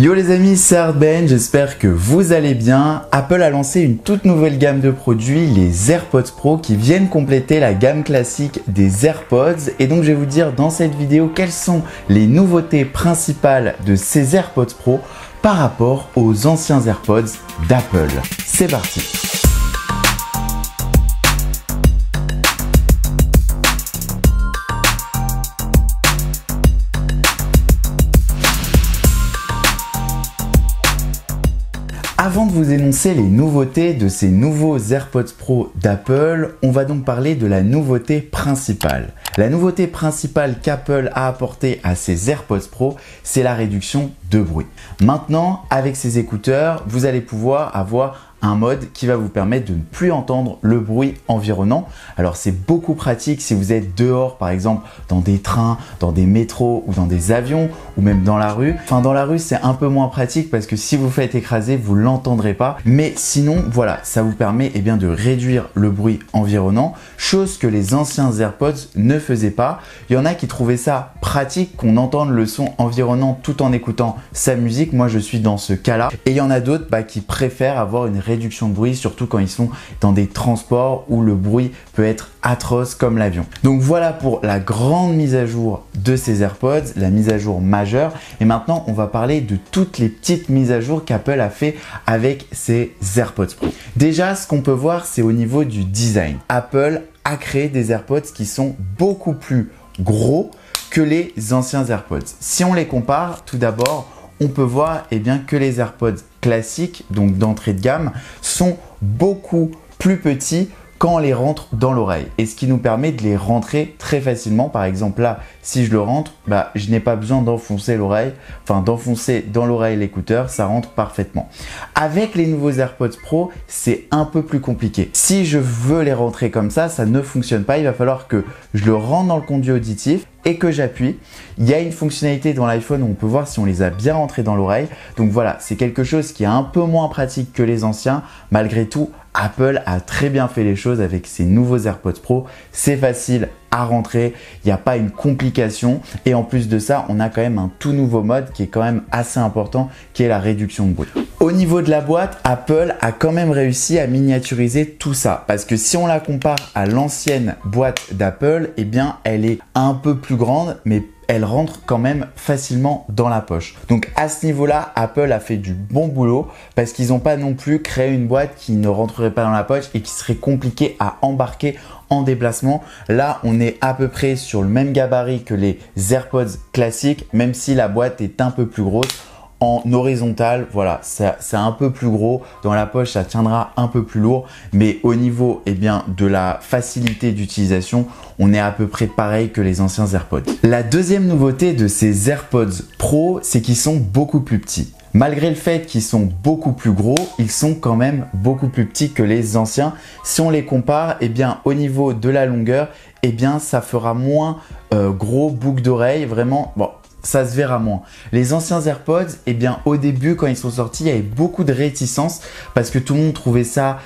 Yo les amis, c'est Hardben, j'espère que vous allez bien. Apple a lancé une toute nouvelle gamme de produits, les AirPods Pro, qui viennent compléter la gamme classique des AirPods. Et donc je vais vous dire dans cette vidéo quelles sont les nouveautés principales de ces AirPods Pro par rapport aux anciens AirPods d'Apple. C'est parti! Avant de vous énoncer les nouveautés de ces nouveaux AirPods Pro d'Apple, on va donc parler de la nouveauté principale. La nouveauté principale qu'Apple a apportée à ses AirPods Pro, c'est la réduction de bruit. Maintenant, avec ces écouteurs, vous allez pouvoir avoir un mode qui va vous permettre de ne plus entendre le bruit environnant. Alors c'est beaucoup pratique si vous êtes dehors, par exemple dans des trains, dans des métros ou dans des avions ou même dans la rue. Enfin dans la rue c'est un peu moins pratique parce que si vous faites écraser, vous l'entendrez pas. Mais sinon voilà, ça vous permet de réduire le bruit environnant, chose que les anciens AirPods ne faisaient pas. Il y en a qui trouvaient ça pratique qu'on entende le son environnant tout en écoutant sa musique. Moi je suis dans ce cas-là. Et il y en a d'autres qui préfèrent avoir une réduction de bruit, surtout quand ils sont dans des transports où le bruit peut être atroce comme l'avion. Donc voilà pour la grande mise à jour de ces AirPods, la mise à jour majeure. Et maintenant, on va parler de toutes les petites mises à jour qu'Apple a fait avec ces AirPods Pro. Déjà, ce qu'on peut voir, c'est au niveau du design. Apple a créé des AirPods qui sont beaucoup plus gros que les anciens AirPods. Si on les compare, tout d'abord, on peut voir que les AirPods classiques, donc d'entrée de gamme, sont beaucoup plus petits quand on les rentre dans l'oreille. Et ce qui nous permet de les rentrer très facilement. Par exemple là, si je le rentre, je n'ai pas besoin d'enfoncer l'oreille, d'enfoncer dans l'oreille l'écouteur, ça rentre parfaitement. Avec les nouveaux AirPods Pro, c'est un peu plus compliqué. Si je veux les rentrer comme ça ne fonctionne pas. Il va falloir que je le rentre dans le conduit auditif et que j'appuie. Il y a une fonctionnalité dans l'iPhone où on peut voir si on les a bien rentrés dans l'oreille. Donc voilà, c'est quelque chose qui est un peu moins pratique que les anciens. Malgré tout, Apple a très bien fait les choses avec ses nouveaux AirPods Pro. C'est facile à rentrer, il n'y a pas une complication et en plus de ça, on a quand même un tout nouveau mode qui est quand même assez important, qui est la réduction de bruit. Au niveau de la boîte, Apple a quand même réussi à miniaturiser tout ça parce que si on la compare à l'ancienne boîte d'Apple, elle est un peu plus grande, mais elle rentre quand même facilement dans la poche. Donc à ce niveau-là, Apple a fait du bon boulot parce qu'ils n'ont pas non plus créé une boîte qui ne rentrerait pas dans la poche et qui serait compliquée à embarquer en déplacement. Là, on est à peu près sur le même gabarit que les AirPods classiques, même si la boîte est un peu plus grosse. En horizontal, voilà, c'est un peu plus gros. Dans la poche, ça tiendra un peu plus lourd. Mais au niveau de la facilité d'utilisation, on est à peu près pareil que les anciens AirPods. La deuxième nouveauté de ces AirPods Pro, c'est qu'ils sont beaucoup plus petits. Malgré le fait qu'ils sont beaucoup plus gros, ils sont quand même beaucoup plus petits que les anciens. Si on les compare, au niveau de la longueur, ça fera moins gros boucle d'oreille. Vraiment, ça se verra moins. Les anciens AirPods, au début, quand ils sont sortis, il y avait beaucoup de réticence parce que tout le monde trouvait ça,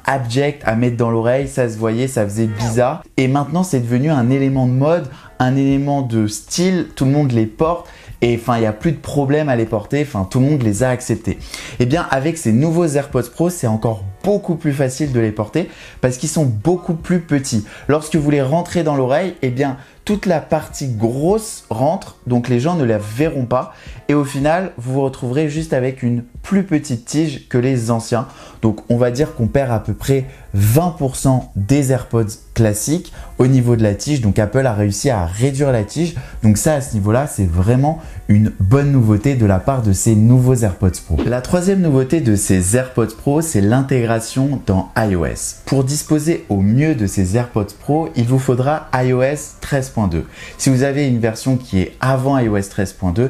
abject à mettre dans l'oreille. Ça se voyait, ça faisait bizarre. Et maintenant, c'est devenu un élément de mode, un élément de style. Tout le monde les porte. Et il n'y a plus de problème à les porter, tout le monde les a acceptés. Avec ces nouveaux AirPods Pro, c'est encore beaucoup plus facile de les porter parce qu'ils sont beaucoup plus petits. Lorsque vous les rentrez dans l'oreille, toute la partie grosse rentre, donc les gens ne la verront pas. Et au final, vous vous retrouverez juste avec une plus petite tige que les anciens. Donc on va dire qu'on perd à peu près 20% des AirPods classiques au niveau de la tige. Donc Apple a réussi à réduire la tige. Donc ça, à ce niveau-là, c'est vraiment une bonne nouveauté de la part de ces nouveaux AirPods Pro. La troisième nouveauté de ces AirPods Pro, c'est l'intégration dans iOS. Pour disposer au mieux de ces AirPods Pro, il vous faudra iOS 13.2. Si vous avez une version qui est avant iOS 13.2,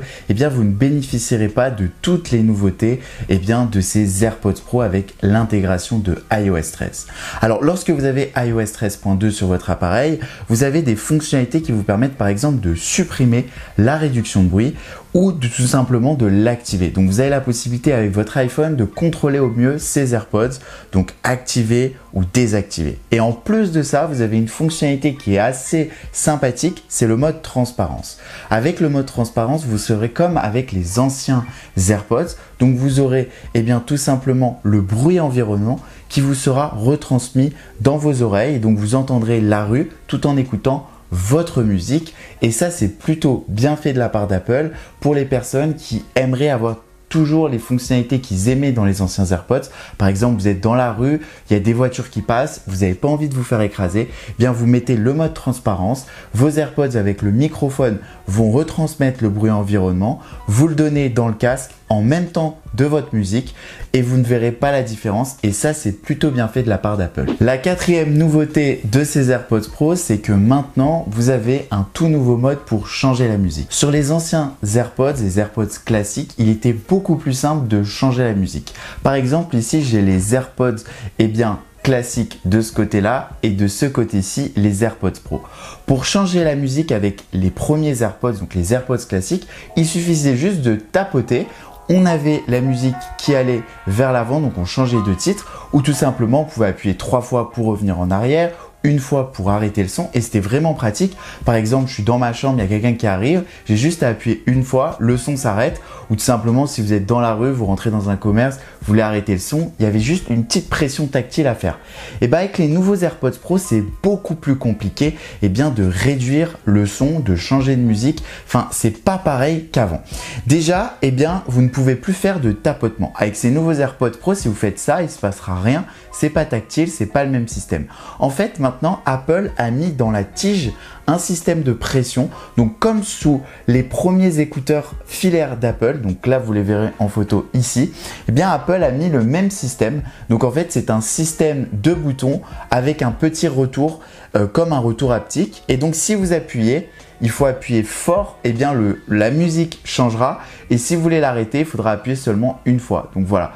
vous ne bénéficierez pas de toutes les nouveautés de ces AirPods Pro avec l'intégration de iOS 13. Alors lorsque vous avez iOS 13.2 sur votre appareil, vous avez des fonctionnalités qui vous permettent par exemple de supprimer la réduction de bruit ou tout simplement de l'activer. Donc vous avez la possibilité avec votre iPhone de contrôler au mieux ces AirPods, donc activer ou désactiver. Et en plus de ça, vous avez une fonctionnalité qui est assez sympathique, c'est le mode transparence. Avec le mode transparence, vous serez comme avec les anciens AirPods, donc vous aurez tout simplement le bruit environnement qui vous sera retransmis dans vos oreilles, donc vous entendrez la rue tout en écoutant votre musique, et ça c'est plutôt bien fait de la part d'Apple pour les personnes qui aimeraient avoir toujours les fonctionnalités qu'ils aimaient dans les anciens AirPods. Par exemple, vous êtes dans la rue, il y a des voitures qui passent, vous n'avez pas envie de vous faire écraser, vous mettez le mode transparence, vos AirPods avec le microphone vont retransmettre le bruit environnement, vous le donnez dans le casque en même temps de votre musique et vous ne verrez pas la différence, et ça c'est plutôt bien fait de la part d'Apple. La quatrième nouveauté de ces AirPods Pro, c'est que maintenant vous avez un tout nouveau mode pour changer la musique. Sur les anciens AirPods, les AirPods classiques, il était beaucoup plus simple de changer la musique. Par exemple ici j'ai les AirPods classique de ce côté-là et de ce côté-ci les AirPods Pro. Pour changer la musique avec les premiers AirPods, donc les AirPods classiques, il suffisait juste de tapoter. On avait la musique qui allait vers l'avant, donc on changeait de titre, ou tout simplement on pouvait appuyer 3 fois pour revenir en arrière, une fois pour arrêter le son, et c'était vraiment pratique. Par exemple, je suis dans ma chambre, il y a quelqu'un qui arrive, j'ai juste à appuyer une fois, le son s'arrête, ou tout simplement si vous êtes dans la rue, vous rentrez dans un commerce, vous voulez arrêter le son, il y avait juste une petite pression tactile à faire. Et avec les nouveaux AirPods Pro, c'est beaucoup plus compliqué de réduire le son, de changer de musique. Enfin, c'est pas pareil qu'avant. Déjà, vous ne pouvez plus faire de tapotement. Avec ces nouveaux AirPods Pro, si vous faites ça, il se passera rien. C'est pas tactile, c'est pas le même système. En fait, maintenant, Apple a mis dans la tige un système de pression. Donc, comme sous les premiers écouteurs filaires d'Apple, donc là, vous les verrez en photo ici, Apple a mis le même système. Donc, en fait, c'est un système de boutons avec un petit retour, comme un retour haptique. Et donc, si vous appuyez, il faut appuyer fort, la musique changera, et si vous voulez l'arrêter, il faudra appuyer seulement une fois. Donc voilà,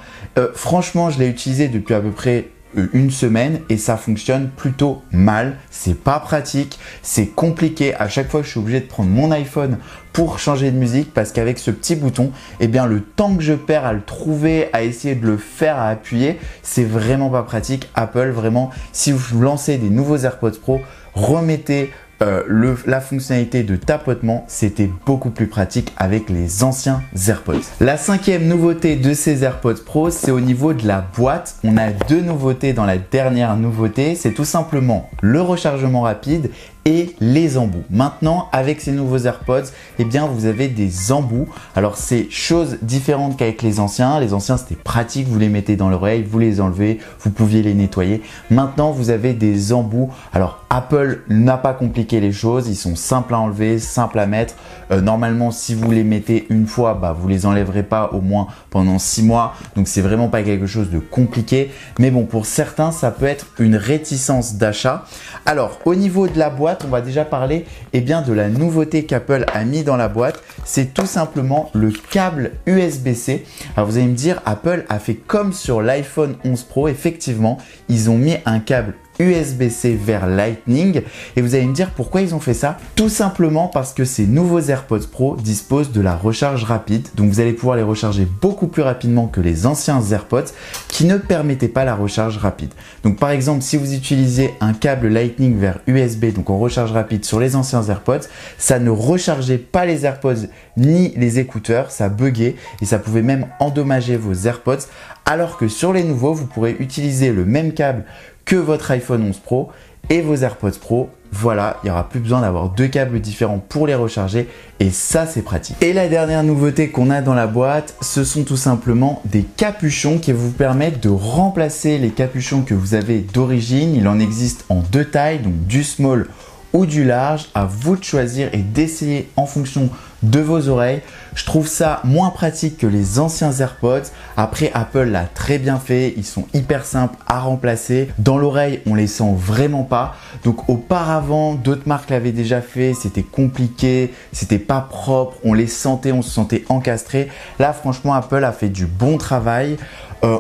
franchement je l'ai utilisé depuis à peu près une semaine et ça fonctionne plutôt mal. C'est pas pratique, c'est compliqué. À chaque fois je suis obligé de prendre mon iPhone pour changer de musique parce qu'avec ce petit bouton, le temps que je perds à le trouver, à essayer de le faire, à appuyer, c'est vraiment pas pratique. Apple, vraiment, si vous lancez des nouveaux AirPods Pro, remettez la fonctionnalité de tapotement, c'était beaucoup plus pratique avec les anciens AirPods. La cinquième nouveauté de ces AirPods Pro, c'est au niveau de la boîte. On a 2 nouveautés dans la dernière nouveauté, c'est tout simplement le rechargement rapide et les embouts. Maintenant, avec ces nouveaux AirPods, vous avez des embouts. Alors, c'est chose différente qu'avec les anciens. Les anciens, c'était pratique, vous les mettez dans l'oreille, vous les enlevez, vous pouviez les nettoyer. Maintenant, vous avez des embouts. Alors, Apple n'a pas compliqué les choses. Ils sont simples à enlever, simples à mettre. Normalement, si vous les mettez une fois, vous les enlèverez pas au moins pendant 6 mois. Donc, c'est vraiment pas quelque chose de compliqué. Mais bon, pour certains, ça peut être une réticence d'achat. Alors, au niveau de la boîte, on va déjà parler de la nouveauté qu'Apple a mis dans la boîte. C'est tout simplement le câble USB-C. Alors vous allez me dire, Apple a fait comme sur l'iPhone 11 Pro. Effectivement, ils ont mis un câble USB-C vers Lightning, et vous allez me dire pourquoi ils ont fait ça. Tout simplement parce que ces nouveaux AirPods Pro disposent de la recharge rapide, donc vous allez pouvoir les recharger beaucoup plus rapidement que les anciens AirPods qui ne permettaient pas la recharge rapide. Donc par exemple, si vous utilisez un câble Lightning vers USB, donc en recharge rapide sur les anciens AirPods, ça ne rechargeait pas les AirPods ni les écouteurs, ça buguait et ça pouvait même endommager vos AirPods, alors que sur les nouveaux, vous pourrez utiliser le même câble que votre iPhone 11 Pro et vos AirPods Pro. Voilà, il n'y aura plus besoin d'avoir 2 câbles différents pour les recharger, et ça c'est pratique. Et la dernière nouveauté qu'on a dans la boîte, ce sont tout simplement des capuchons qui vous permettent de remplacer les capuchons que vous avez d'origine. Il en existe en 2 tailles, donc du small ou du large, à vous de choisir et d'essayer en fonction de vos oreilles. Je trouve ça moins pratique que les anciens AirPods. Après, Apple l'a très bien fait, ils sont hyper simples à remplacer. Dans l'oreille, on les sent vraiment pas. Donc auparavant, d'autres marques l'avaient déjà fait, c'était compliqué, c'était pas propre, on les sentait, on se sentait encastré. Là, franchement, Apple a fait du bon travail.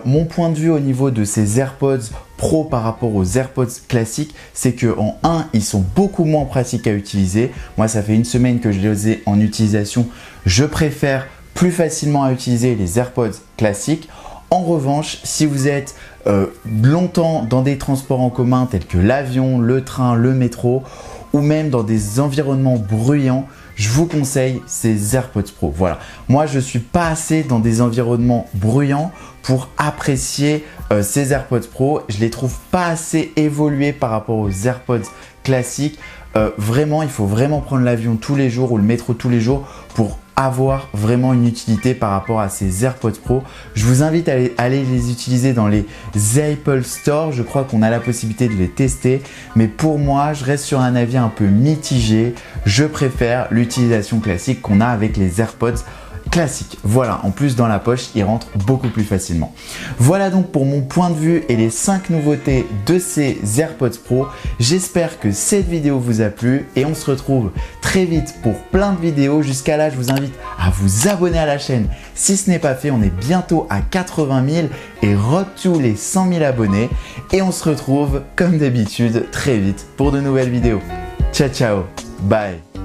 Mon point de vue au niveau de ces AirPods Pro par rapport aux AirPods classiques, c'est que en 1, ils sont beaucoup moins pratiques à utiliser. Moi, ça fait une semaine que je les ai en utilisation. Je préfère plus facilement à utiliser les AirPods classiques. En revanche, si vous êtes longtemps dans des transports en commun tels que l'avion, le train, le métro ou même dans des environnements bruyants, je vous conseille ces AirPods Pro. Voilà, moi je suis pas assez dans des environnements bruyants pour apprécier ces AirPods Pro. Je les trouve pas assez évolués par rapport aux AirPods classiques. Vraiment, il faut vraiment prendre l'avion tous les jours ou le métro tous les jours pour avoir vraiment une utilité par rapport à ces AirPods Pro. Je vous invite à aller les utiliser dans les Apple Store. Je crois qu'on a la possibilité de les tester. Mais pour moi, je reste sur un avis un peu mitigé. Je préfère l'utilisation classique qu'on a avec les AirPods classique. Voilà, en plus dans la poche, il rentre beaucoup plus facilement. Voilà donc pour mon point de vue et les 5 nouveautés de ces AirPods Pro. J'espère que cette vidéo vous a plu et on se retrouve très vite pour plein de vidéos. Jusqu'à là, je vous invite à vous abonner à la chaîne si ce n'est pas fait. On est bientôt à 80 000 et road to les 100 000 abonnés. Et on se retrouve comme d'habitude très vite pour de nouvelles vidéos. Ciao, ciao, bye.